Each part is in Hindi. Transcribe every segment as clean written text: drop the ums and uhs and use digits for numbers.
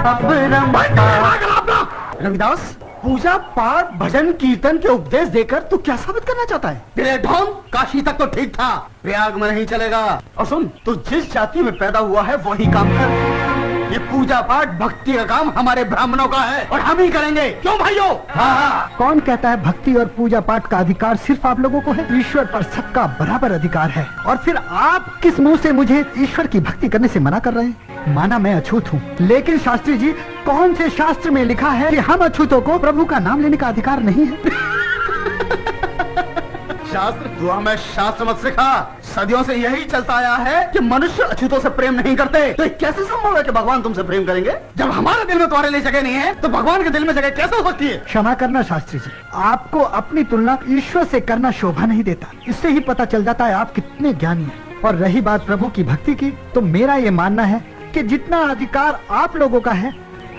अब रविदास, पूजा पाठ भजन कीर्तन के उपदेश देकर तू क्या साबित करना चाहता है? तेरे ढोंग, काशी तक तो ठीक था, प्रयाग में नहीं चलेगा। और सुन, तू जिस जाति में पैदा हुआ है वही काम कर। ये पूजा पाठ भक्ति का काम हमारे ब्राह्मणों का है और हम ही करेंगे, क्यों भाइयों? हाँ। कौन कहता है भक्ति और पूजा पाठ का अधिकार सिर्फ आप लोगों को है? ईश्वर पर सबका बराबर अधिकार है। और फिर आप किस मुंह से मुझे ईश्वर की भक्ति करने से मना कर रहे हैं? माना मैं अछूत हूँ, लेकिन शास्त्री जी, कौन से शास्त्र में लिखा है कि हम अछूतों को प्रभु का नाम लेने का अधिकार नहीं है? शास्त्र? तू हमें शास्त्र मत सिखा। सदियों से यही चलता आया है कि मनुष्य अछूतों से प्रेम नहीं करते। तो कैसे संभव है कि भगवान तुमसे प्रेम करेंगे? जब हमारे दिल में तुम्हारे लिए जगह नहीं है, तो भगवान के दिल में जगह कैसे हो सकती है? क्षमा करना शास्त्री जी, आपको अपनी तुलना ईश्वर से करना शोभा नहीं देता। इससे ही पता चल जाता है आप कितने ज्ञानी हैं। और रही बात प्रभु की भक्ति की, तो मेरा ये मानना है कि जितना अधिकार आप लोगों का है,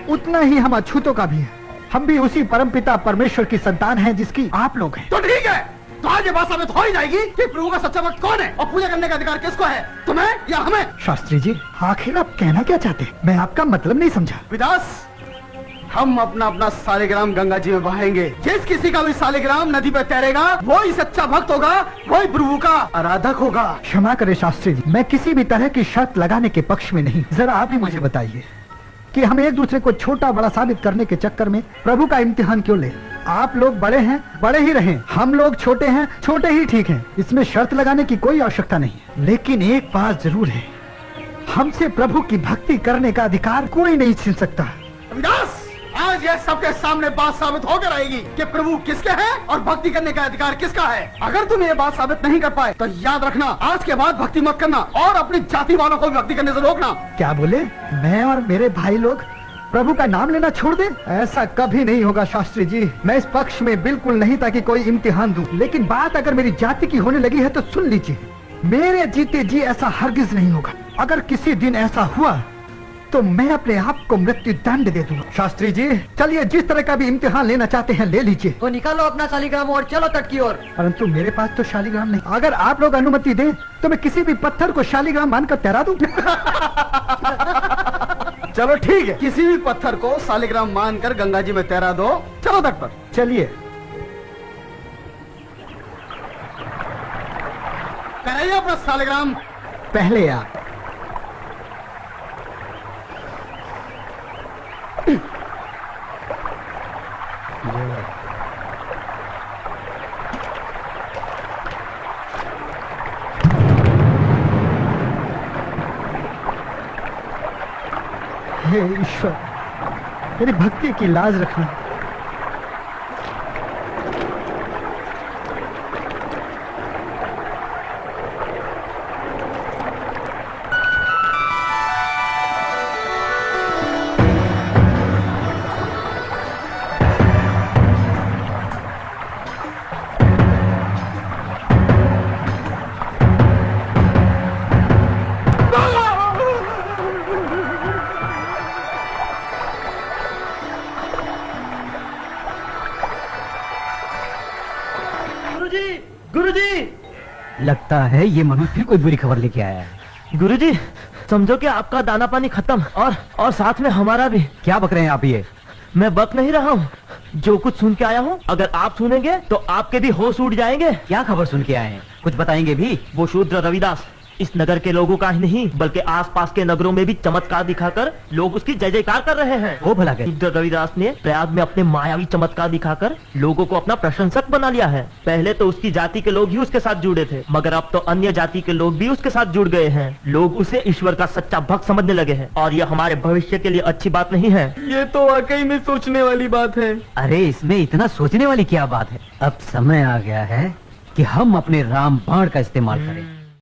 उतना ही हम अछूतों का भी है। हम भी उसी परमपिता परमेश्वर की संतान हैं जिसकी आप लोग हैं। तो ठीक है, तो आज ये बात साबित हो ही जाएगी कि प्रभु का सच्चा भक्त कौन है और पूजा करने का अधिकार किसको है, तुम्हें या हमें? शास्त्री जी, आखिर आप कहना क्या चाहते हैं? मैं आपका मतलब नहीं समझा। विदास, हम अपना अपना सालिग्राम गंगा जी में बहाएंगे। जिस किसी का भी सालिग्राम नदी पे तैरेगा, वही सच्चा भक्त होगा, वही प्रभु का आराधक होगा। क्षमा करे शास्त्री जी, मैं किसी भी तरह की शर्त लगाने के पक्ष में नहीं। जरा आप ही मुझे बताइए कि हम एक दूसरे को छोटा बड़ा साबित करने के चक्कर में प्रभु का इम्तिहान क्यों ले? आप लोग बड़े हैं, बड़े ही रहें। हम लोग छोटे हैं, छोटे ही ठीक हैं। इसमें शर्त लगाने की कोई आवश्यकता नहीं है। लेकिन एक बात जरूर है, हमसे प्रभु की भक्ति करने का अधिकार कोई नहीं छीन सकता। रविदास, आज यह सबके सामने बात साबित होकर आएगी कि प्रभु किसके हैं और भक्ति करने का अधिकार किसका है। अगर तुम ये बात साबित नहीं कर पाए, तो याद रखना, आज के बाद भक्ति मत करना और अपनी जाति वालों को भी भक्ति करने से रोकना। क्या बोले? मैं और मेरे भाई लोग प्रभु का नाम लेना छोड़ दे? ऐसा कभी नहीं होगा शास्त्री जी। मैं इस पक्ष में बिल्कुल नहीं था कि कोई इम्तिहान दूं। लेकिन बात अगर मेरी जाति की होने लगी है तो सुन लीजिए, मेरे जीते जी ऐसा हरगिज नहीं होगा। अगर किसी दिन ऐसा हुआ तो मैं अपने आप को मृत्यु दंड दे दूंगा। शास्त्री जी, चलिए, जिस तरह का भी इम्तिहान लेना चाहते हैं ले लीजिए। तो निकालो अपना शालिग्राम और चलो तट की ओर। परंतु मेरे पास तो शालिग्राम नहीं। अगर आप लोग अनुमति दें तो मैं किसी भी पत्थर को शालिग्राम मानकर तैरा दूं। चलो ठीक है, किसी भी पत्थर को शालिग्राम मानकर गंगा जी में तैरा दो। चलो तट पर। चलिए, तैराइए अपना शालिग्राम। पहले आप। हे ईश्वर, मेरी भक्ति की लाज रखना। गुरुजी, लगता है ये मनु फिर कोई बुरी खबर लेके आया है। गुरुजी, समझो कि आपका दाना पानी खत्म और साथ में हमारा भी। क्या बक रहे हैं आप? ये मैं बक नहीं रहा हूँ, जो कुछ सुन के आया हूँ, अगर आप सुनेंगे तो आपके भी होश उड़ जाएंगे। क्या खबर सुन के आए हैं? कुछ बताएंगे भी? वो शूद्र रविदास इस नगर के लोगों का ही नहीं बल्कि आसपास के नगरों में भी चमत्कार दिखाकर लोग उसकी जय जयकार कर रहे हैं। वो भला गए? शूद्र रविदास ने प्रयाग में अपने मायावी चमत्कार दिखाकर लोगों को अपना प्रशंसक बना लिया है। पहले तो उसकी जाति के लोग ही उसके साथ जुड़े थे, मगर अब तो अन्य जाति के लोग भी उसके साथ जुड़ गए हैं। लोग उसे ईश्वर का सच्चा भक्त समझने लगे हैं और यह हमारे भविष्य के लिए अच्छी बात नहीं है। ये तो वाकई में सोचने वाली बात है। अरे इसमें इतना सोचने वाली क्या बात है? अब समय आ गया है कि हम अपने राम बाण का इस्तेमाल करें।